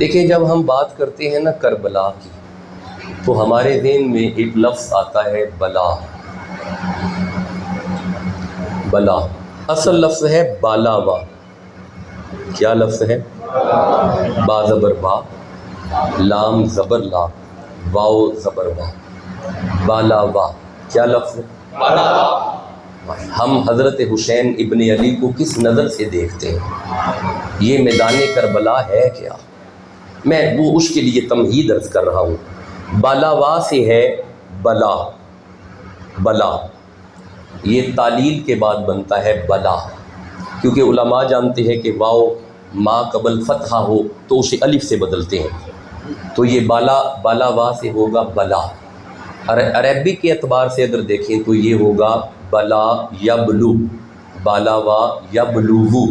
دیکھیں جب ہم بات کرتے ہیں نا کربلا کی تو ہمارے ذہن میں ایک لفظ آتا ہے بلا. بلا اصل لفظ ہے بالاوا. کیا لفظ ہے؟ با زبر با، لام زبر لا، واو زبر وا، بالاوا. کیا لفظ ہے؟ ہم حضرت حسین ابن علی کو کس نظر سے دیکھتے ہیں؟ یہ میدان کربلا ہے کیا؟ میں وہ اس کے لیے تمہید عرض کر رہا ہوں. بالاوا سے ہے بلا. بلا یہ تعلیل کے بعد بنتا ہے بلا، کیونکہ علماء جانتے ہیں کہ واو ما قبل فتحہ ہو تو اسے الف سے بدلتے ہیں، تو یہ بالاوا سے ہوگا بلا. عربی کے اعتبار سے اگر دیکھیں تو یہ ہوگا بلا یبلو، بالاوا یبلوو،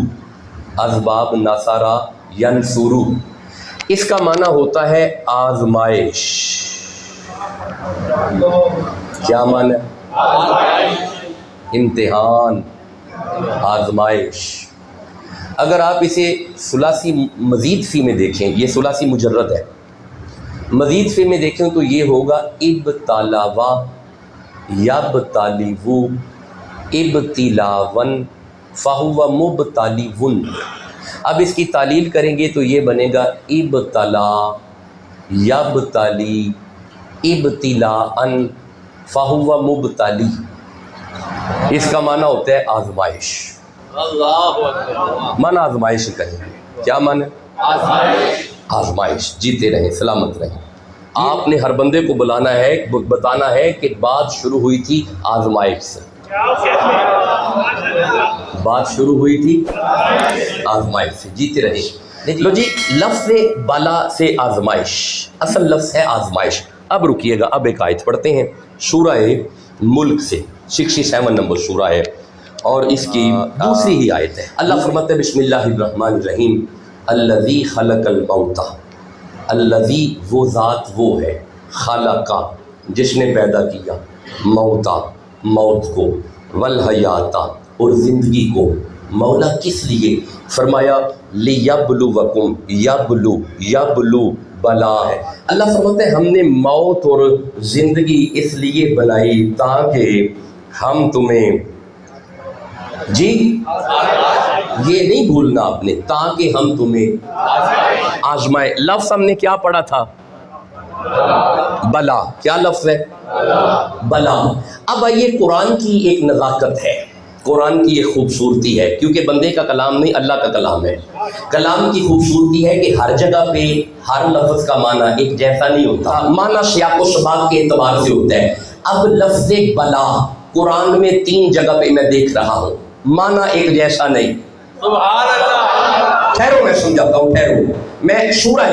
اسباب نصارا ینصرو. اس کا معنی ہوتا ہے آزمائش. کیا معنی ہے؟ امتحان، آزمائش. اگر آپ اسے ثلاثی مزید فی میں دیکھیں، یہ ثلاثی مجرد ہے، مزید فی میں دیکھیں تو یہ ہوگا ابتلاوا یبتلیو ابتلاون فہو مبتلیون. اب اس کی تعلیل کریں گے تو یہ بنے گا ابتلا یبتلی ابتلاءن فہو مبتلی. اس کا معنی ہوتا ہے آزمائش. من آزمائش کہیں. کیا معنی؟ آزمائش. جیتے رہیں، سلامت رہیں. آپ نے ہر بندے کو بلانا ہے، بتانا ہے کہ بات شروع ہوئی تھی آزمائش سے. بات شروع ہوئی تھی آزمائش سے. جیتے رہیں. لو جی، لفظ بلا سے آزمائش، اصل لفظ ہے آزمائش. اب رکیے گا، اب ایک آیت پڑھتے ہیں سورہ ملک سے. 67 نمبر سورہ ہے اور اس کی دوسری ہی آیت ہے. اللہ فرماتے ہیں بسم اللہ الرحمن الرحیم الذی خلق الموت. الذی وہ ذات وہ ہے، خلقا جس نے پیدا کیا، موتا موت کو، والحیاتا اور زندگی کو. مولا کس لیے؟ فرمایا لیبلوکم. یبلو بلا ہے. اللہ فرماتے ہیں ہم نے موت اور زندگی اس لیے بنائی تاکہ ہم تمہیں، جی یہ نہیں بھولنا آپ نے، تاکہ ہم تمہیں آزمائے. لفظ ہم نے کیا پڑھا تھا؟ بلا. کیا لفظ ہے؟ بلا. اب آئیے، قرآن کی ایک نزاکت ہے، قرآن کی ایک خوبصورتی ہے، کیونکہ بندے کا کلام نہیں اللہ کا کلام ہے. کلام کی خوبصورتی ہے کہ ہر جگہ پہ ہر لفظ کا معنی ایک جیسا نہیں ہوتا، معنی سیاق و سباق کے اعتبار سے ہوتا ہے. اب لفظ بلا قرآن میں 3 جگہ پہ میں دیکھ رہا ہوں، معنی ایک جیسا نہیں. سبحان اللہ. ٹھہرو میں سمجھاتا ہوں، ٹھہرو. میں سورہ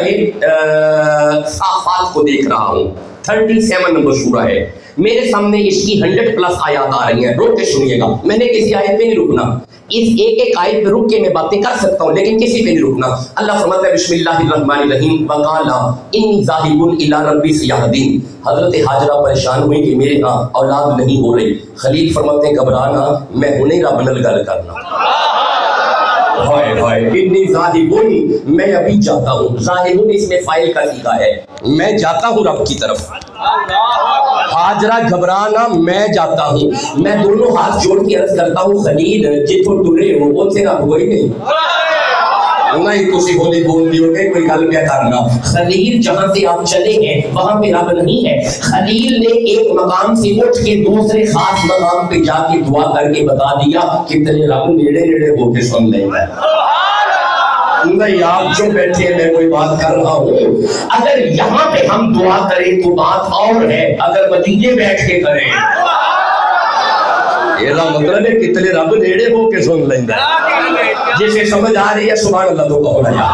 صافات کو دیکھ رہا ہوں، 37 نمبر سورہ ہے. میرے سامنے اس کی 100+ آیات آ رہی ہیں. روک کے سنیے گا، میں نے کسی آیت پہ نہیں رکنا. اس ایک آیت پہ رک کے میں باتیں کر سکتا ہوں لیکن کسی پہ نہیں رکنا. اللہ فرماتا ہے بسم اللہ الرحمن الرحیم وقال انی ذاہب الی ربی سیہدین. حضرت ہاجرہ پریشان ہوئی کہ میرے ہاں اولاد نہیں ہو رہی. خلیل فرماتے ہیں گھبرانا، میں ہنے رب نال گل کرنا. انی ذاہب، میں ابھی جاتا ہوں. ذاہب اس میں فاعل کا صیغہ ہے، میں جاتا ہوں رب کی طرف. ہاجرہ گھبرانا، میں جاتا ہوں. میں دونوں ہاتھ جوڑ کے عرض کرتا ہوں خلیل جتوں ٹرے ہو وہ سے رب کوئی نہیں. نہیں تسی ہولی بول دی ہوتے کوئی گل کیا کرنا. خلیل جہاں سے آپ چلے ہیں وہاں پہ رب نہیں ہے. خلیل نے ایک مقام سے اٹھ کے دوسرے خاص مقام پہ جا کے دعا کر کے بتا دیا کہ تیرے رب نیڑے نیڑے ہو کے سن لے. نہیں آپ جو بیٹھے میں کوئی بات کر رہا ہوں. اگر یہاں پہ ہم دعا کریں تو بات اور ہے، اگر مدینے بیٹھ کے کریں یہ مطلب ہے کتنے رب نیڑے ہو کے سن لینا. جسے سمجھ آ رہی ہے سبحان اللہ تو کہو نا.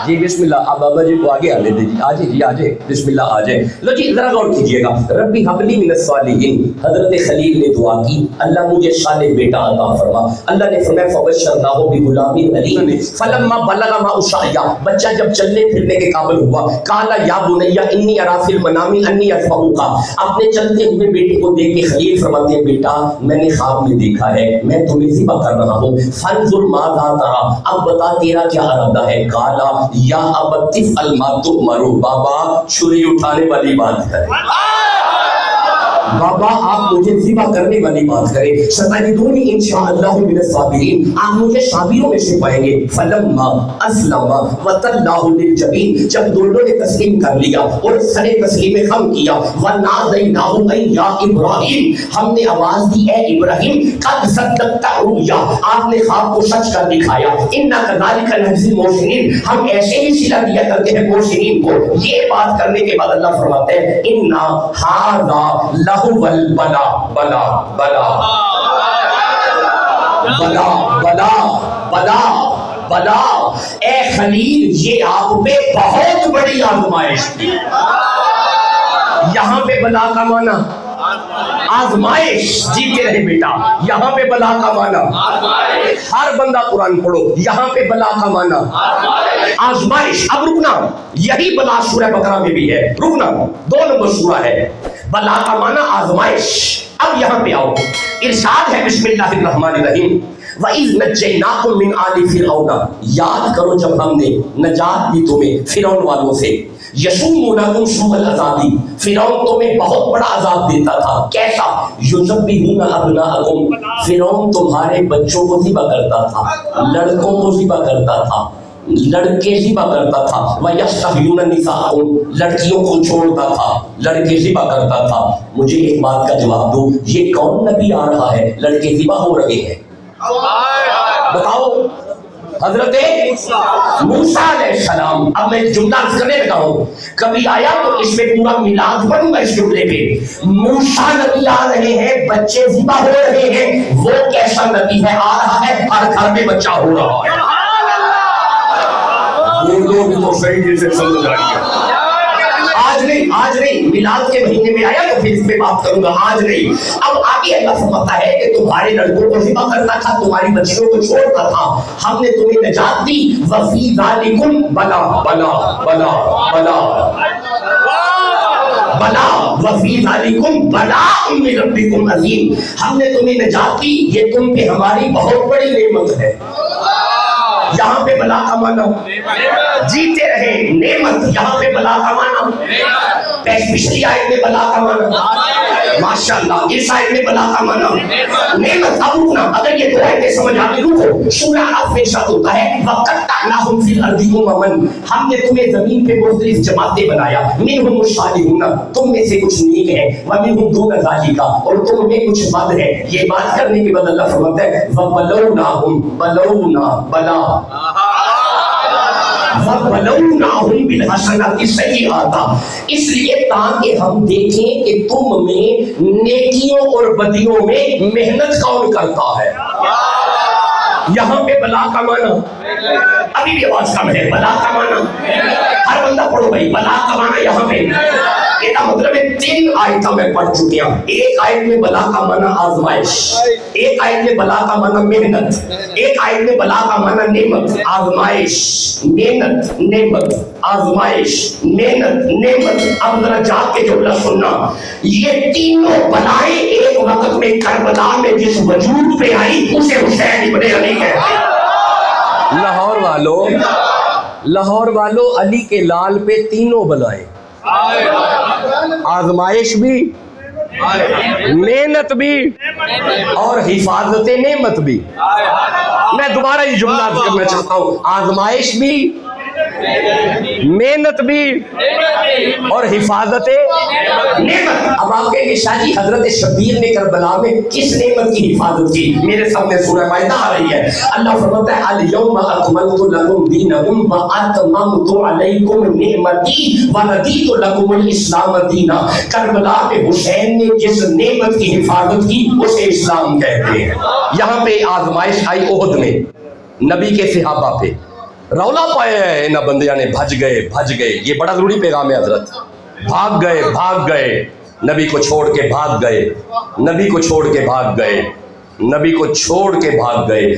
جی بسم اللہ. اب بابا جی کو آگے آنے دے. جی آجے، جی آجے، بسم اللہ آجے. لو جی ذرا غور کیجئے گا. ربی حبلی من الصالحین. حضرت خلیل نے دعا کی اللہ مجھے صالح بیٹا عطا فرما. اللہ نے فرمایا فبشرناہ بغلام علیم فلما بلغ معه السعی. بچہ جب چلنے پھرنے کے قابل ہوا قال یا بنی انی اری فی المنام انی اذبحک. اپنے چلتے ہوئے بیٹے کو دیکھ کے خلیل فرماتے ہیں بیٹا میں نے خواب میں دیکھا ہے میں تمہیں ذبح کر رہا ہوں. فانظر ماذا تری. اب بتا تیرا کیا ارادہ ہے. قال یا ابتف الماتو مرو، بابا چھری اٹھانے والی بات کرے، بابا آپ مجھے ذبح کرنے والی بات کریں، ستجدونی انشاءاللہ من الصابرین، آپ مجھے صابروں میں سے پائیں گے۔ فلما اسلم وتلہ للجبین، جب دونوں نے تسلیم کر لیا اور سر تسلیم خم کیا، ونادیناہ ان یا ابراہیم، ہم نے آواز دی اے ابراہیم، قد صدقت الرؤیا، آپ نے خواب کو سچ کر دکھایا، انا کذالک نجزی المحسنین، ہم ایسے ہی صلہ دیا کرتے ہیں محسنین کو۔ یہ بات کرنے کے بعد اللہ فرماتے ہیں انا ھذا والبلا بلا بلا بلا بلا بلا بلا، اے خلیل یہ آپ پہ بہت بڑی آزمائش تھی۔ یہاں پہ بلا کا معنی آزمائش، جیتے رہے بیٹا، یہاں پہ بلا کا معنی ہر بندہ قرآن پڑھو، یہاں پہ بلا کا معنی آزمائش۔ اب رکنا، یہی بلا سورہ بقرہ میں بھی ہے، رکنا، 2 نمبر سورہ ہے، بلا کا معنی آزمائش۔ اب یہاں پہ آؤ، ارشاد ہے بسم اللہ الرحمن الرحیم، وَإِذْ نَجَّيْنَاكُمْ مِنْ آلِ فِرْعَوْنَ، یاد کرو جب ہم نے نجات دی تمہیں فرعون والوں سے، یسومونکم سوء العذاب، فرعون تمہیں بہت بڑا عذاب دیتا تھا، کیسا؟ یذبحون ابناءکم، فرعون تمہارے بچوں کو ذبح کرتا تھا، لڑکوں کو ذبح کرتا تھا، لڑکے ذبح کرتا تھا، وَيَسْتَحْيُونَ نِسَاءَکم، لڑکیوں کو چھوڑتا تھا، لڑکے ذبح کرتا تھا۔ مجھے ایک بات کا جواب دو، یہ کون نبی آ رہا ہے لڑکے ذبح ہو رہے ہیں؟ بتاؤ، حضرت موسیٰ علیہ السلام۔ اب میں جملہ کرنے لگا ہوں، کبھی آیا تو اس میں پورا میلاد بنوں گا اس جملے پہ۔ موسیٰ نبی آ رہے ہیں، بچے ذبح ہو رہے ہیں، وہ کیسا نبی ہے؟ آ رہا ہے ہر گھر میں بچہ ہو رہا ہے۔ اردو بھی تو صحیح جیسے سمجھ آئی ہے۔ آج نہیں، میلاد کے مہینے میں آیا تو پھر اس پہ بات کروں گا، آج نہیں۔ اب آگے اللہ فرماتا ہے کہ تمہارے لڑکوں کو ذبح کرتا تھا، تمہاری بچیوں کو چھوڑتا تھا، ہم نے تمہیں نجات دی، وفی ذالکم بلا بلا بلا بلا بلا وفی ذالکم بلاء من ربکم عظیم، ہم نے تمہیں نجات دی، یہ تم پہ ہماری بہت بڑی نعمت ہے۔ یہاں پہ بلا کا معنی جیتے رہے نعمت، یہاں پہ بلا کا معنی پچھلی آیت میں بلا کا معنی ماشاءاللہ، اس آیت میں بلا کا معنی نعمت۔ اب رکنا، اگر یہ 2 آیتیں سمجھ آگے رکو، سورہ اعراف میں ارشاد ہوتا ہے وَقَطَّعْنَاهُمْ فِي الْأَرْضِ أُمَمًا، ہم نے تمہیں زمین پہ مختلف جماعتیں بنایا، مِنْهُمُ الصَّالِحُونَ، تم میں سے کچھ نیک ہیں، وَمِنْهُمْ دُونَ ذَلِكَ، اور تم میں کچھ بد ہے۔ یہ بات کرنے کے بعد اللہ فرماتا ہے وَبَلَوْنَاهُمْ بَلَوْنَا بلا وَبَلَوْنَاهُمْ بِالْحَسَنَاتِ السَّيِّئَاتِ، اس لیے تاکہ ہم دیکھیں کہ تم میں نیکیوں اور بدیوں میں محنت کون کرتا ہے۔ یہاں پہ بلا کا معنی، ابھی بھی آواز کم ہے، بلا کا معنی ہر بندہ پڑھو بھائی، بلا کا معنی یہاں پہ کا مطلب ہے 3 آیتیں میں پڑھ چکی ہوں۔ ایک آیت میں بلا کا معنی آزمائش، ایک آیت میں بلا کا معنی محنت، ایک آیت میں بلا کا معنی نعمت، آزمائش محنت نعمت، آزمائش محنت نعمت۔ اب ذرا جا کے جملہ سننا، یہ تینوں بلائیں ایک وقت میں کربلا میں جس وجود پہ آئی اسے حسین ابن علی کہتے ہیں۔ لاہور والو علی کے لال پہ تینوں بلائیں، آزمائش بھی، محنت بھی اور حفاظت نعمت بھی۔ میں دوبارہ یہ جملہ کرنا چاہتا ہوں، آزمائش بھی، محنت بھی اور حفاظت نعمت۔ اب آپ کہیں گے شاہ جی حضرت شبیر نے کربلا میں کس نعمت کی حفاظت کی؟ میرے سامنے سورہ مائدہ آ رہی ہے، اللہ فرماتا ہے الیوم اکملت لکم دینکم واتممت علیکم نعمتی ورضیت لکم الاسلام دینا۔ کربلا میں حسین نے جس نعمت کی حفاظت کی اسے اسلام کہتے ہیں۔ یہاں پہ آزمائش آئی احد میں، نبی کے صحابہ پہ رولا پائے ہیں، نہ بندیاں نے بھج گئے، یہ بڑا ضروری پیغام ہے حضرت، بھاگ گئے، نبی کو چھوڑ کے بھاگ گئے۔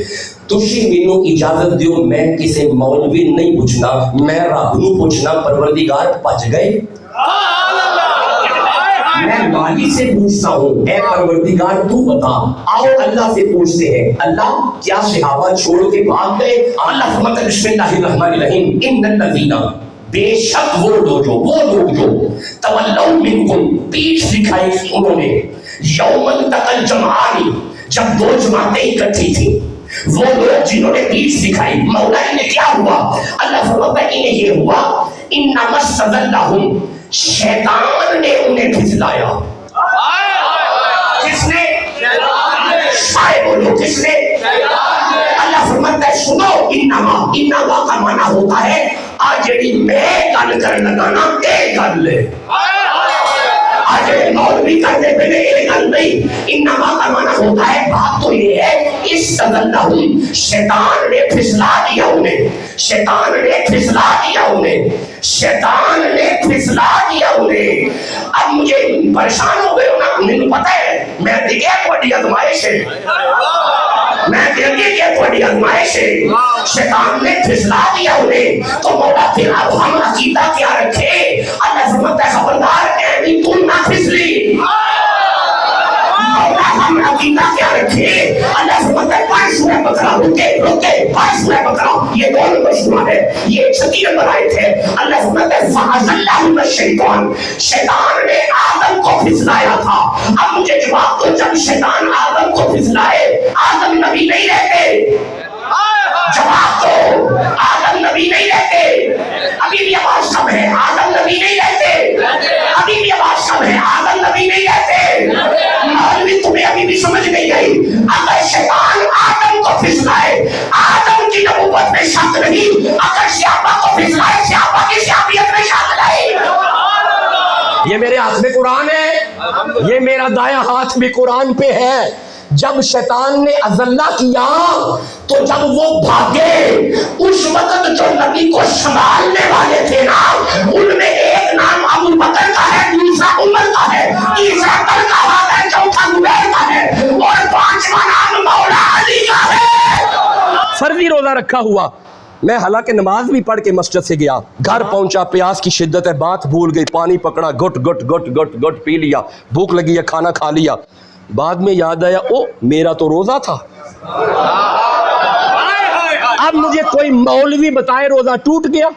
تسی مینوں اجازت دیو میں کسی مولوی نہیں پوچھنا، میں رب نوں پوچھنا، پروردگار بھج گئے؟ میں مالک سے پوچھتا ہوں اے پروردگار تو بتا. آؤ اللہ سے پوچھتے ہیں اللہ کیا صحابہ چھوڑ کے بھاگ گئے؟ اللہ فرماتا ہے بسم اللہ الرحمن الرحیم ان الذین بے شک وہ لوگ جو تولوا منکم پیٹھ دکھائی انہوں نے یوم التقى الجمعان جب دو جماعتیں اکٹھی تھیں وہ لوگ جنہوں نے پیٹھ دکھائی مولا انہیں کیا ہوا؟ اللہ فرماتا ہے انہیں یہ ہوا انما استزلهم شیطان نے انہیں پھسلایا. کس نے؟ شاید بولو کس نے؟ اللہ فرماتا ہے سنو انما کا معنی ہوتا ہے آج جڑی میں گل کر لگانا اے گل ہے. آج مولوی کرنے پہ اے گل نہیں. انما کا معنی ہوتا ہے بات تو یہ ہے استزلهم شیطان نے پھسلا دیا انہیں. شیطان نے پھسلا دیا انہیں. شیطان نے پھسلا دیا انہیں. اب مجھے پریشان ہو گئے ہو نا. مجھے پتا ہے میں دیکھا کوئی آزمائش ہے. میں دیکھے کہ کوئی آزمائش ہے. شیطان نے پھسلا دیا انہیں. تو مولا پھر اب ہم عقیدہ کیا رکھے؟ اللہ فرماتا ہے خبردار اے تم نہ پھسلی. ہم عقیدہ کیا رکھے؟ اللہ فرماتا ہے 5 سورہ بقرہ روکے 5 سورہ بقرہ یہ 2 نمبر سورہ ہے. یہ 36 نمبر آیت ہے. اللہ فرماتا ہے فَأَزَلَّهُمَ الشَّيْطَانُ شیطان نے آدم کو پھسلایا تھا. اب مجھے جواب دو جب شیطان آدم کو پھسلائے آدم نبی نہیں رہتے؟ جواب دو. آدم نبی نہیں رہتے؟ ابھی بھی آواز کم ہے. آدم نبی نہیں رہتے؟ ابھی بھی آواز کم ہے. آدم نبی نہیں رہتے؟ مولوی تمہیں ابھی بھی سمجھ نہیں آئی. اگر شیطان آدم کو پھسلائے آدم کی نبوت میں شک نہیں. اگر صحابہ کو پھسلائے صحابہ کی صحابیت میں شک نہیں. یہ میرے ہاتھ میں قرآن ہے. یہ میرا دایاں ہاتھ بھی قرآن پہ ہے. جب شیطان نے ازلہ کیا تو جب وہ بھاگے اس وقت جو نبی کو سنبھالنے والے تھے نا ان میں ایک نام ابو بکر کا ہے, دوسرا عمر کا ہے, تیسرا طلحہ کا ہے, چوتھا زبیر کا ہے اور 5واں نام مولا علی کا ہے. فرضی روزہ رکھا ہوا. میں حالانکہ نماز بھی پڑھ کے مسجد سے گیا, گھر پہنچا, پیاس کی شدت ہے, بات بھول گئی, پانی پکڑا, گٹ گٹ گٹ گٹ گٹ پی لیا, بھوک لگی ہے, کھانا کھا لیا. بعد میں یاد آیا او میرا تو روزہ تھا. اب مجھے کوئی مولوی بتائے روزہ ٹوٹ گیا؟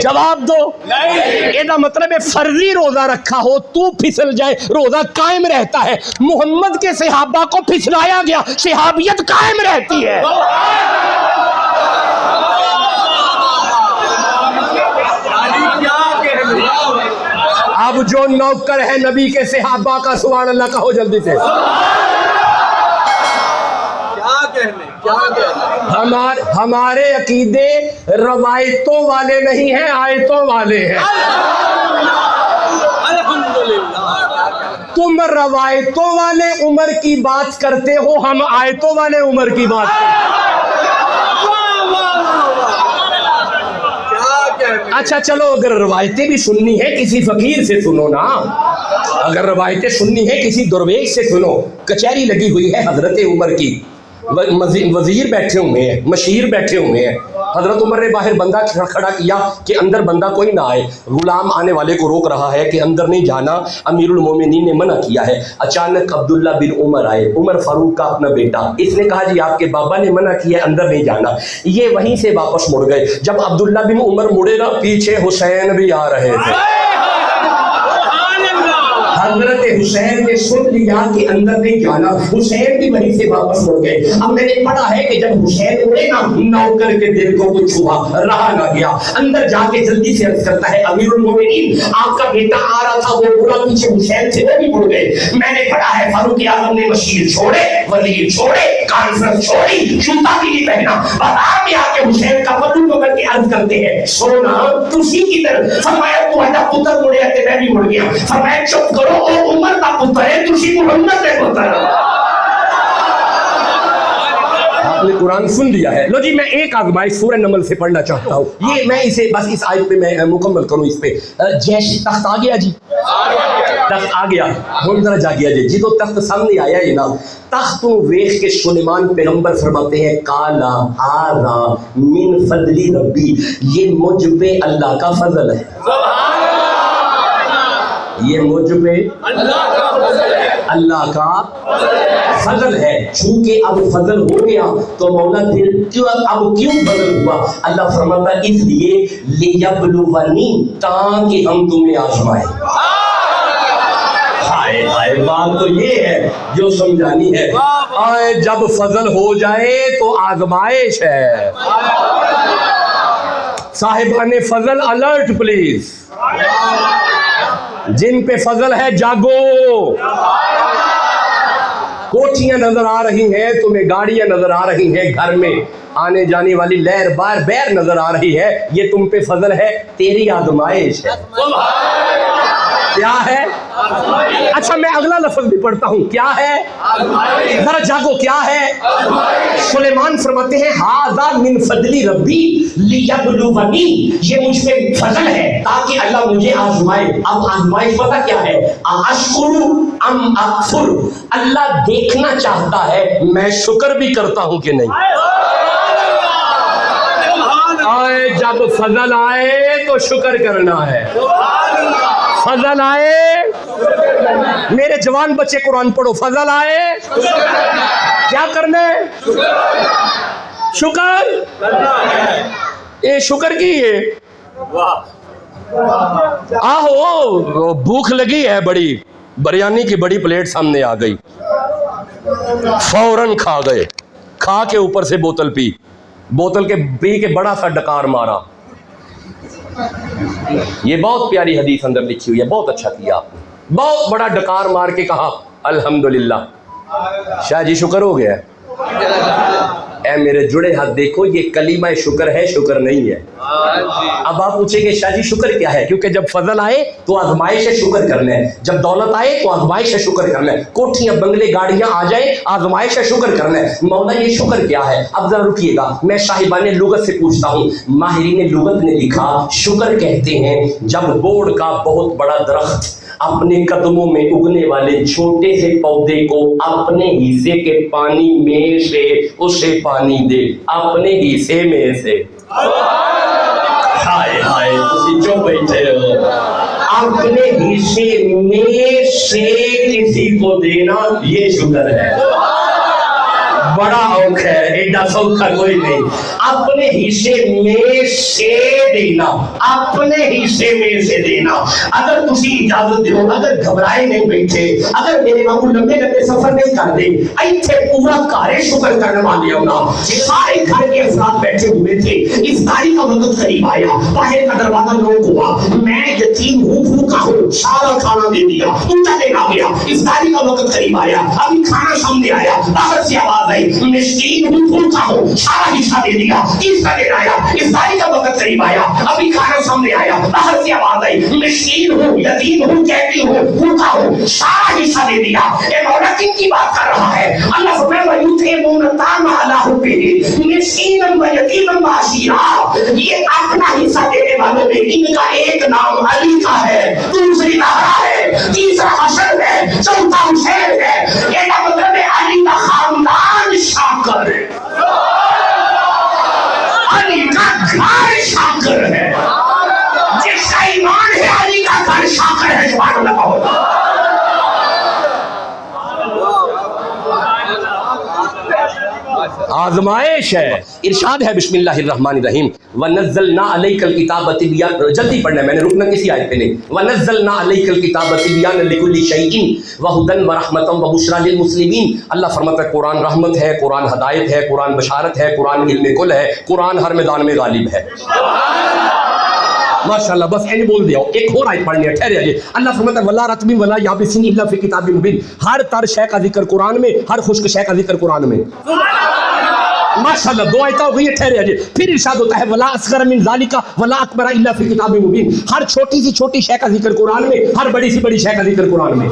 جواب دو. یہ مطلب ہے فرضی روزہ رکھا ہو تو پھسل جائے روزہ قائم رہتا ہے. محمد کے صحابہ کو پھسلایا گیا, صحابیت قائم رہتی ہے. اب جو نوکر ہے نبی کے صحابہ کا سبحان اللہ کہو جلدی سے. ہمارے عقیدے روایتوں والے نہیں ہیں, آیتوں والے ہیں. تم روایتوں والے عمر کی بات کرتے ہو, ہم آیتوں والے عمر کی بات کرتے ہیں. اچھا چلو اگر روایتیں بھی سننی ہے کسی فقیر سے سنو نا. اگر روایتیں سننی ہے کسی درویش سے سنو. کچہری لگی ہوئی ہے حضرت عمر کی, وزیر بیٹھے ہوئے ہیں, مشیر بیٹھے ہوئے ہیں. حضرت عمر نے باہر بندہ کھڑا کیا کہ اندر بندہ کوئی نہ آئے. غلام آنے والے کو روک رہا ہے کہ اندر نہیں جانا, امیر المومنین نے منع کیا ہے. اچانک عبداللہ بن عمر آئے, عمر فاروق کا اپنا بیٹا. اس نے کہا جی آپ کے بابا نے منع کیا ہے اندر نہیں جانا. یہ وہیں سے واپس مڑ گئے. جب عبداللہ بن عمر مڑے نا پیچھے حسین بھی آ رہے تھے. حضرت حسین نے سن لیا کہ اندر نہیں جانا, حسین بھی وہیں سے واپس مڑ گئے. اب میں نے پڑھا ہے کہ جب حسین اڑے نا نوکر کے دل کو کچھ ہوا, رہا نہ گیا, اندر جا کے جلدی سے عرض کرتا ہے امیر المومنین آپ کا بیٹا آ رہا تھا, وہ بولا پیچھے حسین سے, وہ بھی مڑ گئے. میں نے پڑھا ہے فاروق اعظم نے مشیر چھوڑے, وزیر چھوڑے, کانفرنس چھوڑی, جوتا بھی نہیں پہنا, بازار میں آ کے حسین کا پتو پکڑ کے عرض کرتے ہیں سونا تسی کی طرف. فرمایا تو پتر مڑے تے میں بھی مڑ گیا. فرمایا چپ کرو او عمر کا پتر ہے, تسی محمد کے پتر. آپ نے قرآن سن لیا ہے. لو جی میں ایک آزمائش سورہ نمل سے پڑھنا چاہتا ہوں. یہ میں اسے بس اس آیت پہ میں مکمل کروں. اس پہ جیش تخت آ گیا جی, تخت آ گیا. ہوں ذرا جا گیا جی تو تخت سامنے آیا ہے نا. تخت ویخ کے سلیمان پیغمبر فرماتے ہیں کالا ھذا من فضل ربی, یہ مجھ پہ اللہ کا فضل ہے. یہ مجھ پہ اللہ کا فضل ہے. چونکہ اب فضل ہو گیا تو مولا پھر اب کیوں بدل ہوا؟ اللہ فرماتا ہے اس لیے لیبلونی، تاکہ ہم تمہیں آزمائیں. ہائے ہائے، بات تو یہ ہے جو سمجھانی ہے. جب فضل ہو جائے تو آزمائش ہے. صاحبان فضل الرٹ پلیز، جن پہ فضل ہے جاگو. کوٹھیاں نظر آ رہی ہیں تمہیں، گاڑیاں نظر آ رہی ہیں، گھر میں آنے جانے والی لہر بار بیر نظر آ رہی ہے، یہ تم پہ فضل ہے، تیری آزمائش ہے. کیا ہے؟ اچھا میں اگلا لفظ بھی پڑھتا ہوں. کیا ہے؟ ذرا جاگو. کیا ہے؟ سلیمان فرماتے ہیں ھذا من فضل ربی لیبلونی، یہ مجھ پہ فضل ہے تاکہ اللہ مجھے آزمائے. اب آزمائش پتہ کیا ہے؟ اشکر ام اکفر. اللہ دیکھنا چاہتا ہے میں شکر بھی کرتا ہوں کہ نہیں. آئے جب فضل آئے تو شکر کرنا ہے. فضل آئے، میرے جوان بچے قرآن پڑھو، فضل آئے کیا کرنا ہے؟ شکر. یہ شکر کی ہے. آہو بھوک لگی ہے بڑی، بریانی کی بڑی پلیٹ سامنے آ گئی، فوراً کھا گئے، کھا کے اوپر سے بوتل پی، بوتل کے پی کے بڑا سا ڈکار مارا. یہ بہت پیاری حدیث اندر لکھی ہوئی ہے، بہت اچھا کیا آپ نے. بہت بڑا ڈکار مار کے کہا الحمدللہ. شاہ جی شکر ہو گیا. اے میرے جڑے ہاتھ دیکھو، یہ کلمہ شکر ہے، شکر نہیں ہے. اب آپ پوچھیں گے شاہ جی شکر کیا ہے؟ کیونکہ جب فضل آئے تو آزمائش ہے، شکر کرنا ہے. جب دولت آئے تو آزمائش ہے، شکر کرنا ہے. کوٹھیاں بنگلے گاڑیاں آ جائیں، آزمائش ہے، شکر کرنا ہے. مولا یہ شکر کیا ہے؟ اب ذرا رکیے گا، میں صاحبان لغت سے پوچھتا ہوں. ماہرین لغت نے لکھا شکر کہتے ہیں جب بوڑ کا بہت بڑا درخت اپنے قدموں میں اگنے والے چھوٹے سے پودے کو اپنے حصے کے پانی میں سے اسے پانی دے، اپنے حصے میں سے. ہائے ہائے تسی جو بیٹھے ہو، اپنے حصے میں سے کسی کو دینا یہ شکر ہے. بڑا اوکھ ہے، ایڈا سوکھا کوئی نہیں. اپنے حصے میں سے دینا، اپنے حصے میں سے دینا. اگر تسی اجازت دیو، اگر گھبرائے نہیں بیٹھے، اگر میرے ماموں لمبے لمبے سفر نہیں کر دے، ایتھے پورا گھر شکر کرنے والے ہونا. سارے گھر کے افراد بیٹھے ہوئے تھے، افطاری کا وقت قریب آیا، باہر کا دروازہ لوک ہوا. میں یتیم ہوں، بھوکا ہوں، سارا کھانا دے دیا، اونچا دینا گیا. افطاری کا وقت قریب آیا، ابھی کھانا سامنے آیا، باہر سے آواز آئی مسکین ہوں، بھوکا ہوں، سارا حصہ دے دیا. تیسرا دن آیا، افطاری کا وقت قریب آیا، ابھی کھانا سامنے آیا، باہر سے آواز آئی مسکین ہوں، یتیم ہوں، قیدی ہوں، بھوکا ہوں، سارا حصہ دے دیا. اے مولا کن کی بات کر رہا ہے؟ اللہ فرماتا ہے یطعمون الطعام علی حبہ مسکینا و یتیما و اسیرا. یہ اپنا حصہ دینے والوں میں ان کا ایک نام علی کا ہے، دوسری زہرا ہے، تیسرا حسن ہے، چوتھا حسین ہے. یہ مطلب ہے علی کا خاندان شاکر ہے، علی کا گھر شاکر ہے. جس کا ایمان ہے علی کا گھر شاکر ہے. سبحان اللہ کہو. آزمائش ہے. ارشاد ہے بسم اللہ الرحمن الرحیم وَنَزَّلْنَا عَلَيْكَ الْكِتَابَ تِبْيَانًا. جلدی پڑھنا ہے، میں نے رکنا کسی آیت پہ نہیں. وَنَزَّلْنَا عَلَيْكَ الْكِتَابَ تِبْيَانًا لِكُلِّ شَيْءٍ وَهُدًى وَرَحْمَةً وَبُشْرَى لِلْمُسْلِمِينَ. اللہ فرماتا ہے قرآن رحمت ہے، قرآن ہدایت ہے، قرآن بشارت ہے، قرآن علم کل ہے، قرآن ہر میدان میں غالب ہے. ماشاءاللہ. بس اینی بول دیا. ایک اور آیت پڑھنی ہے، ٹھہرے آئیے. اللہ فرماتا ہے وَلَا رَطْبٍ وَلَا يَابِسٍ إِلَّا فِي كِتَابٍ مُبِينٍ. ہر تر شے کا ذکر قرآن میں، ہر خشک شے کا ذکر قرآن میں. ماشاءاللہ. دو آیتیں ہو گئی ہیں، ٹھہرے آئیے. پھر ارشاد ہوتا ہے وَلَا أَصْغَرَ مِنْ ذَلِكَ وَلَا أَكْبَرَ إِلَّا فِي كِتَابٍ مُبِينٍ. ہر چھوٹی سی چھوٹی شے کا ذکر قرآن میں، ہر بڑی سی بڑی شے کا ذکر قرآن میں.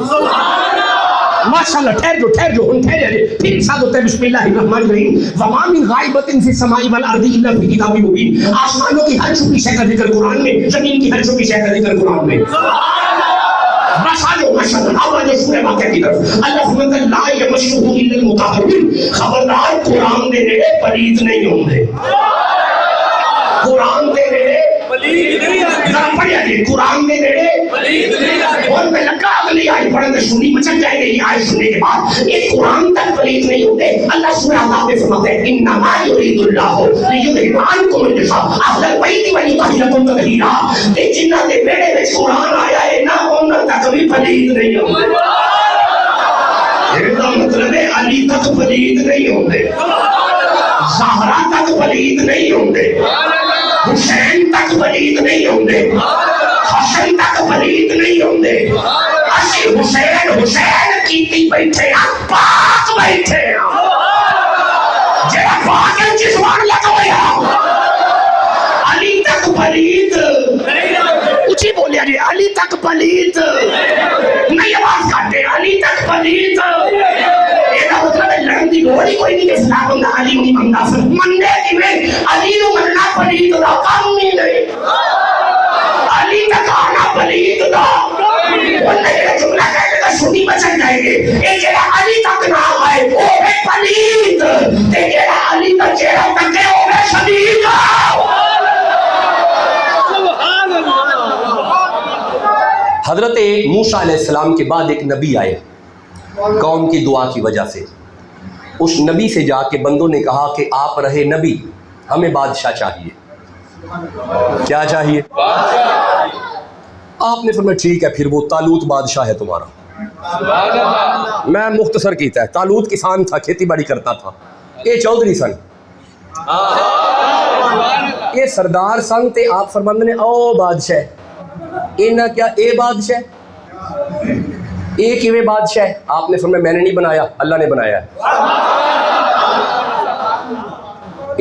ماشاءاللہ. ٹھہر جو ہن ٹھہر جائے. پھر ارشاد ہوتا ہے بسم اللہ الرحمن الرحیم وما من غائبۃ فی السماء والارض الا فی کتاب مبین. آسمانوں کی ہر چھپی شے کا ذکر قرآن میں، زمین کی ہر چھپی شے کا ذکر قرآن میں. بس آجو ماشاءاللہ. اب آجو سورہ واقعہ کی طرف. اللہ فرماتا ہے لا یمسہ الا المطہرون. خبردار قرآن دے نیڑے پلید نہیں ہوں گے. قرآن دے نیڑے پلید نہیں ہوں گے. پڑھیا جی. قرآن دے نیڑے اور میں لگا اگلی آیت پڑھنے میں سنی مچک جائے گی. یہ آیت سننے کے بعد یہ قرآن تک پلیت نہیں ہوتے. اللہ سورہ احزاب میں فرماتے ہیں انما یرید اللہ لیذھب عنکم الرجس اہل البیت ویطہرکم تطہیرا. کہ جنہاں دے بیڑے وچ قرآن آیا ہے نہ انہاں تک بھی پلیت نہیں ہوندے. یہ مطلب ہے علی تک پلیت نہیں ہوندے, زہرا تک پلیت نہیں ہوندے, حسین تک پلیت نہیں ہوندے, حسن تک پلیت نہیں ہوندے. اسی حسین کیتی بیٹھے ہیں, پاک بیٹھے ہیں. جڑا پاک ہے جس وان لگا ہویا علی تک پلیت اچھی بولیا جی, علی تک پلیت نہیں, آواز کاٹے, علی تک پلیت. یہ مطلب ہے لڑن دی لوڑ ہی کوئی نہیں کہ فلاں بندہ علی نہیں منگا سر مننے کی میں علی نو مننا پلیت دا کام ہی نہیں, علی تک آنا پلیت دا. انہیں یہ جملہ کہنے کا سنی بچن جائیں گے. یہ جڑا علی تک نہ آئے وہ ہے پلیت, تے جڑا علی تک جڑا تک ہے وہ ہے شدید. حضرت موسیٰ علیہ السلام کے بعد ایک نبی آئے قوم کی دعا کی وجہ سے. اس نبی سے جا کے بندوں نے کہا کہ آپ رہے نبی, ہمیں بادشاہ چاہیے. کیا چاہیے؟ آپ نے فرمایا ٹھیک ہے, پھر وہ طالوت بادشاہ ہے تمہارا. میں مختصر کیتا ہے, طالوت کسان تھا, کھیتی باڑی کرتا تھا. یہ چودھری سن, یہ سردار سن تے آپ فرماندے نے او بادشاہ. اینا کیا اے بادشاہ, اے کیویں بادشاہ ہے؟ آپ نے فرمایا میں نے نہیں بنایا, اللہ نے بنایا ہے.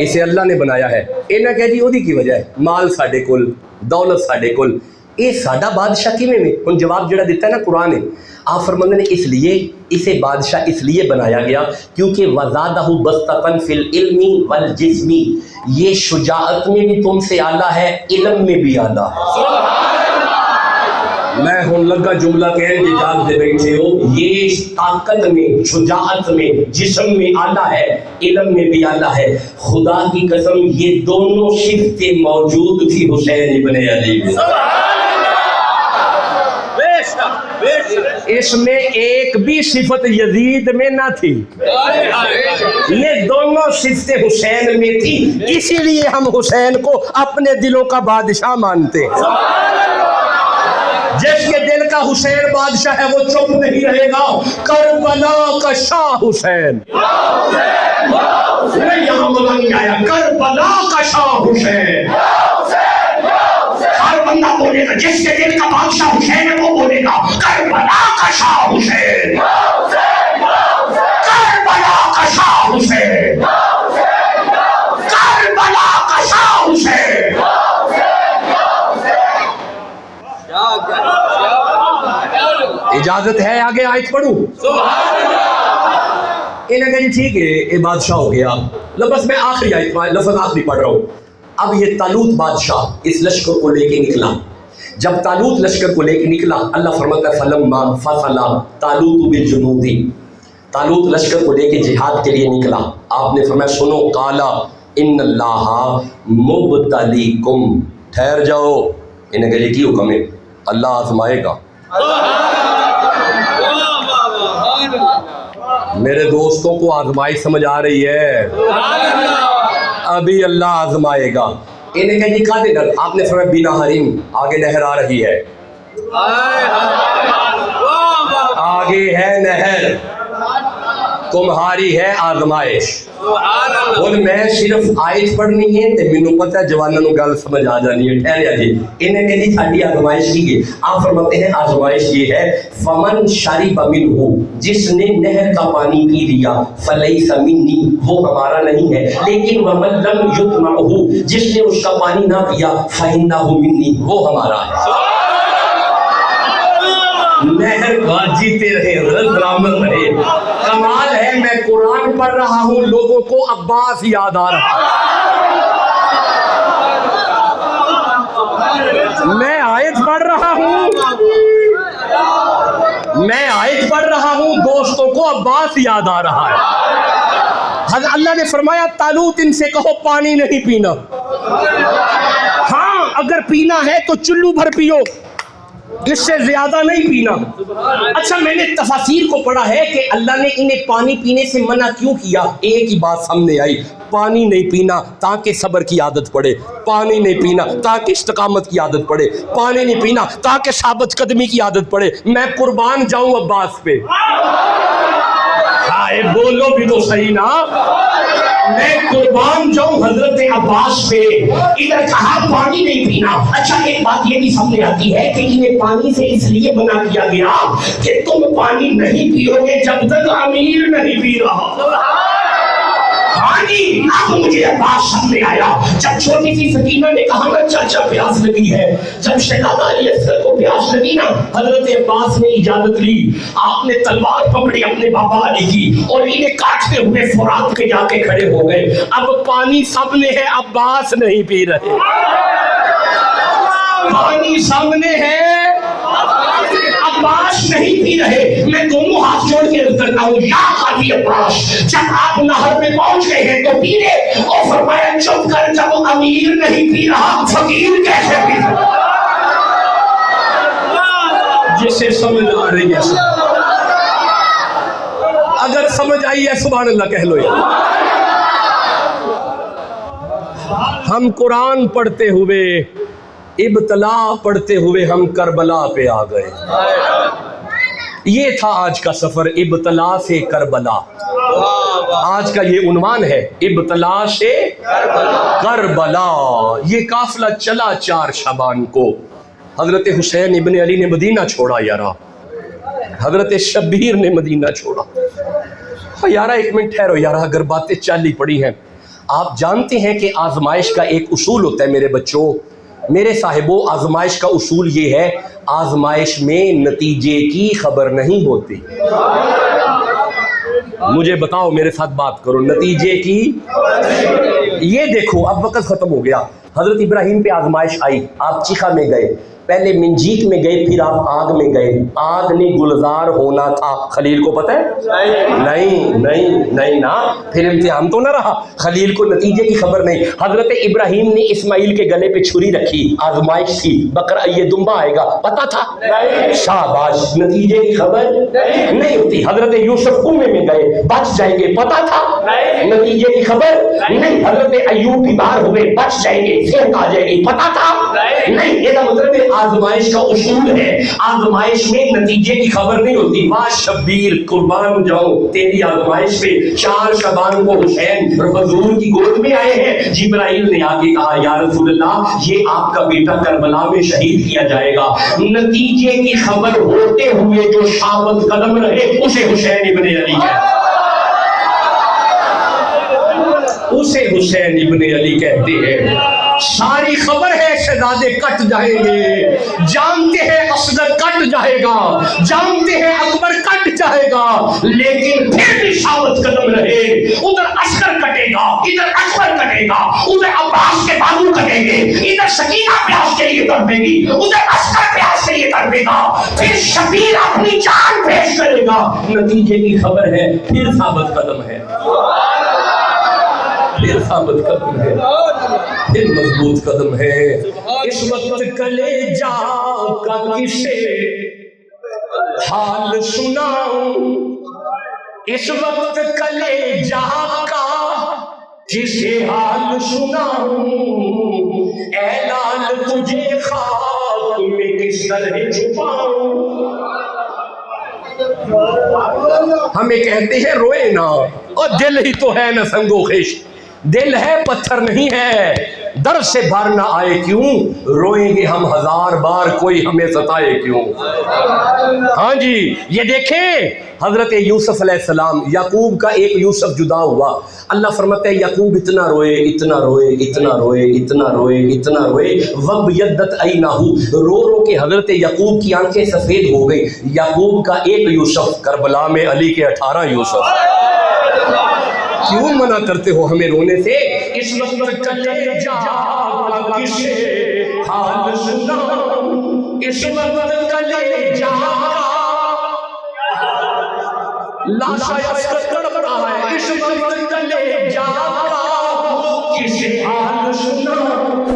اسے اللہ نے بنایا ہے. اینا کہہ جی اودی کی وجہ ہے, مال ساڈے کول, دولت ساڈے کول, اے ساڈا بادشاہ کیویں میں؟ ہن جواب جڑا دیتا ہے نا قرآن نے, آپ فرماندے نے اس لیے اسے بادشاہ اس لیے بنایا گیا کیونکہ وزادہ بسطۃ فی العلم والجسم, یہ شجاعت میں بھی تم سے اعلیٰ ہے, علم میں بھی اعلیٰ ہے. میں ہوں لگا جملہ کہنے کے جان دے بیٹھے ہو, یہ طاقت میں, شجاعت میں, جسم میں اعلیٰ ہے, علم میں بھی اعلیٰ ہے. خدا کی قسم یہ دونوں صفتیں موجود تھی حسین ابن علی میں. اس میں ایک بھی صفت یزید میں نہ تھی, یہ دونوں صفتیں حسین میں تھی. اسی لیے ہم حسین کو اپنے دلوں کا بادشاہ مانتے ہیں. جس کے دل کا حسین بادشاہ ہے وہ چپ نہیں رہے گا. کربلا کا شاہ حسین, یہاں ملنگ آیا, کربلا کا شاہ حسین. ہر بندہ بولے گا, جس کے دل کا بادشاہ حسین ہے وہ بولے گا کربلا کا شاہ حسین, کربلا کا شاہ حسین, کربلا کا شاہ حسین. اجازت ہے آگے آیت پڑھوں؟ انہیں کہا جی ٹھیک ہے یہ بادشاہ ہو گیا. بس میں آخری آیت, لفظ آخری پڑھ رہا ہوں. اب یہ طالوت بادشاہ اس لشکر کو لے کے نکلا. جب طالوت لشکر کو لے کے نکلا, اللہ فرماتا ہے فلما فصل طالوت بالجنود, طالوت لشکر کو لے کے جہاد کے لیے نکلا. آپ نے فرمایا سنو, قالا ان اللہ مبتلیکم, ٹھہر جاؤ. انہیں کہا جی کی حکم ہے؟ اللہ آزمائے گا. میرے دوستوں کو آزمائش سمجھ آ رہی ہے؟ ابھی اللہ آزمائے گا. انہیں کہا جی کھاتے ڈر؟ آپ نے فرمایا بینا حریم, آگے نہر آ رہی ہے, آگے ہے نہر, تمہاری ہے آزمائش. اور میں صرف آیت پڑھنی ہے تے مینوں پتہ ہے جوانوں نوں گل سمجھ آ جانی ہے. ٹھہریا جی, انہیں کہا جی ساڈی آزمائش کی ہے. آپ فرماتے ہیں آزمائش یہ ہے فمن شرب منہ, جس نے نہر کا پانی پی لیا, فلیس منی, وہ ہمارا نہیں ہے. لیکن ومن لم یطمعہ, جس نے اس کا پانی نہ پیا, فإنہ منی, وہ ہمارا ہے. نہر جیتے رہے, رد رامت رہے. کمال ہے میں قرآن پڑھ رہا ہوں, لوگوں کو عباس یاد آ رہا ہے. میں آیت پڑھ رہا ہوں, میں آیت پڑھ رہا ہوں, دوستوں کو عباس یاد آ رہا ہے. حضرت اللہ نے فرمایا طالوت ان سے کہو پانی نہیں پینا. ہاں اگر پینا ہے تو چلو بھر پیو, اس سے زیادہ نہیں پینا. اچھا میں نے تفاسیر کو پڑھا ہے کہ اللہ نے انہیں پانی پینے سے منع کیوں کیا. ایک ہی بات سامنے آئی, پانی نہیں پینا تاکہ صبر کی عادت پڑے, پانی نہیں پینا تاکہ استقامت کی عادت پڑے, پانی نہیں پینا تاکہ ثابت قدمی کی عادت پڑے. میں قربان جاؤں عباس پہ. ہائے بولو بھی تو صحیح نا. میں قربان جاؤں حضرت عباس پہ. ادھر کہا پانی نہیں پینا. اچھا ایک بات یہ بھی سامنے آتی ہے کہ انہیں پانی سے اس لیے منع کیا گیا کہ تم پانی نہیں پیو گے جب تک امیر نہیں پی رہا. اب مجھے عباس سامنے آیا. جب چھوٹی سی سکینہ نے کہا نا چاچا پیاس لگی ہے, جب شہزادہ علی اصغر کو پیاس لگی نا, حضرت عباس نے اجازت لی. آپ نے تلوار پکڑی اپنے بابا علی کی اور انہیں کاٹتے ہوئے فرات کے جا کے کھڑے ہو گئے. اب پانی سامنے ہے, عباس نہیں پی رہے. پانی سامنے ہے, عباس نہیں پی رہے. میں دونوں ہاتھ جوڑ کے عرض کرتا ہوں یا قاضی عباس, جب آپ نہر میں پہنچ گئے ہیں تو پی لے. اور فرمایا چپ کر, جب امیر نہیں پی رہا فقیر کیسے پی رہا. جسے سمجھ آ رہی ہے, اگر سمجھ آئی ہے سبحان اللہ کہہ لو. ہم قرآن پڑھتے ہوئے, ابتلا پڑھتے ہوئے ہم کربلا پہ آ گئے. یہ تھا آج کا سفر, ابتلا سے کربلا. آج کا یہ عنوان ہے, ابتلا سے کربلا. یہ قافلہ چلا 4 شعبان کو. حضرت حسین ابن علی نے مدینہ چھوڑا یارا, حضرت شبیر نے مدینہ چھوڑا. یارا ایک منٹ ٹھہرو یارا, اگر باتیں چالی پڑی ہیں. آپ جانتے ہیں کہ آزمائش کا ایک اصول ہوتا ہے میرے بچوں, میرے صاحبوں. آزمائش کا اصول یہ ہے, آزمائش میں نتیجے کی خبر نہیں ہوتی. مجھے بتاؤ, میرے ساتھ بات کرو, نتیجے کی. یہ دیکھو اب وقت ختم ہو گیا. حضرت ابراہیم پہ آزمائش آئی, آپ چیخا میں گئے, پہلے منجیک میں گئے, پھر آپ آگ میں گئے. آگ نے گلزار ہونا تھا, خلیل کو پتہ ہے؟ نہیں نا. پھر امتحان تو نہ رہا, خلیل کو نتیجے کی خبر نہیں. حضرت ابراہیم نے اسماعیل کے گلے پہ چھری رکھی, آزمائش تھی, بکرا یہ دمبا آئے گا, پتہ تھا؟ شاباش, نتیجے کی خبر نہیں ہوتی. حضرت یوسف کنویں میں گئے, بچ جائیں گے, پتہ تھا؟ نتیجے کی خبر نہیں. حضرت ایوب بیمار ہوئے, بچ جائیں گے, صحت آ جائے گی, پتہ تھا؟ نہیں. یہ مطلب ہے آزمائش کا اصول ہے, آزمائش میں نتیجے کی خبر نہیں ہوتی. واہ شبیر, قربان جاؤں تیری آزمائش پہ. 4 شعبان کو حسین حضور کی گود میں آئے ہیں. جبرائیل نے آ کے کہا یا رسول اللہ, یہ آپ کا بیٹا کربلا میں شہید کیا جائے گا. نتیجے کی خبر ہوتے ہوئے جو ثابت قدم رہے اسے حسین ابن علی کہتے ہیں. اسے حسین ابن علی کہتے ہیں. ساری خبر ہے شہزادے کٹ جائیں گے, جانتے ہیں اصغر کٹ جائے گا, جانتے ہیں اکبر کٹ جائے گا, لیکن پھر بھی ثابت قدم رہے. ادھر اصغر کٹے گا, ادھر اکبر کٹے گا, ادھر عباس کے بازو کٹیں گے, ادھر سکینہ پیاس کے لیے تڑپے گی, ادھر اصغر پیاس کے لیے تڑپے گا, پھر شبیر اپنی جان پیش کرے گا. نتیجے کی خبر ہے, پھر ثابت قدم ہے, پھر ثابت قدم ہے, پھر مضبوط قدم ہے. اس وقت کلیجا کا کسے حال سناؤں, اس وقت کلیجا کا کسے حال سناؤں, اے لال تجھے خاک میں کس طرح چھپاؤں. ہمیں کہتے ہیں روئے نا, اور دل ہی تو ہے نہ سنگو خش, دل ہے پتھر نہیں ہے, درد سے بھر نہ آئے کیوں, روئیں گے ہم 1000 بار کوئی ہمیں ستائے کیوں. ہاں جی, یہ دیکھیں حضرت یوسف علیہ السلام, یعقوب کا ایک یوسف جدا ہوا. اللہ فرماتا ہے یعقوب اتنا روئے, اتنا روئے, اتنا روئے, اتنا روئے, اتنا روئے, وَبْيَضَّتْ عَيْنَاهُ, رو رو کے حضرت یعقوب کی آنکھیں سفید ہو گئی. یعقوب کا ایک یوسف, کربلا میں علی کے 18 یوسف. کیوں منع کرتے ہو ہمیں رونے سے؟ اس وقت کلیجا کا کسے حال سناؤں, اس وقت کلیجا لاشا یسکت کر رہا ہے, اس وقت کلیجا کا کسے حال سناؤں,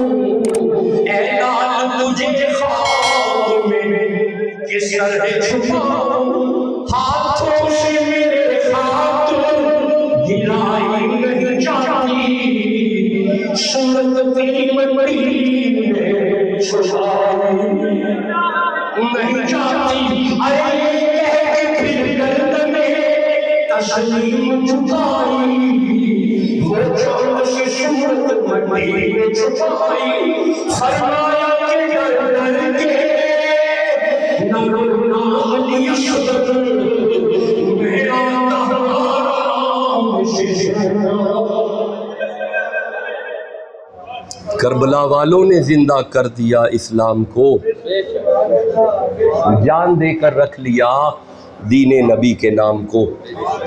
اے لال تجھے خاک میں کہ سر چھپاؤں ہاتھوں سے میرے خاک گرائی نہیں جاتی، صورت تیری مٹی میں چھپائی نہیں جاتی، اے کہہ کے پھر گردن میں تسلیم جھکائی، وہ چھوڑ سے صورت مٹی میں چھپائی، فرمایا کہ ڈر کے نہ رونا علی اصغر، میرا کربلا والوں نے زندہ کر دیا اسلام کو، جان دے کر رکھ لیا دین نبی کے نام کو،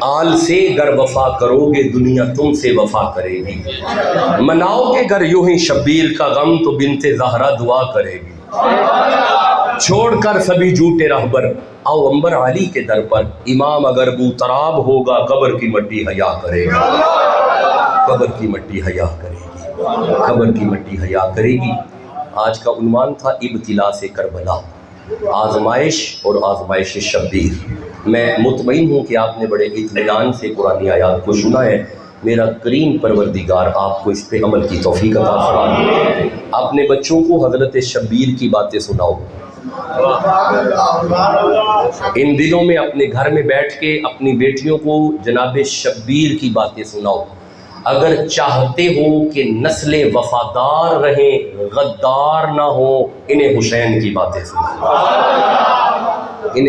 آل سے گر وفا کرو گے دنیا تم سے وفا کرے گی، مناؤ گے گر یوں ہی شبیر کا غم تو بنت زہرا دعا کرے گی، چھوڑ کر سبھی جھوٹے رہبر آؤ انبر علی کے در پر، امام اگر بو تراب ہوگا قبر کی مٹی حیا کرے گا، قبر کی مٹی حیا کرے گی، قبر کی مٹی حیا کرے گی۔ آج کا عنوان تھا ابتلا سے کربلا، آزمائش اور آزمائش شبیر۔ میں مطمئن ہوں کہ آپ نے بڑے اطمینان سے قرآن آیات کو سنا ہے، میرا کریم پروردگار آپ کو اس پہ عمل کی توفیق عطا فرمائے۔ اپنے بچوں کو حضرت شبیر کی باتیں سناؤ، ان دنوں میں اپنے گھر میں بیٹھ کے اپنی بیٹیوں کو جناب شبیر کی باتیں سناؤ، اگر چاہتے ہو کہ نسل وفادار رہیں غدار نہ ہو، انہیں حسین کی باتیں سناؤ۔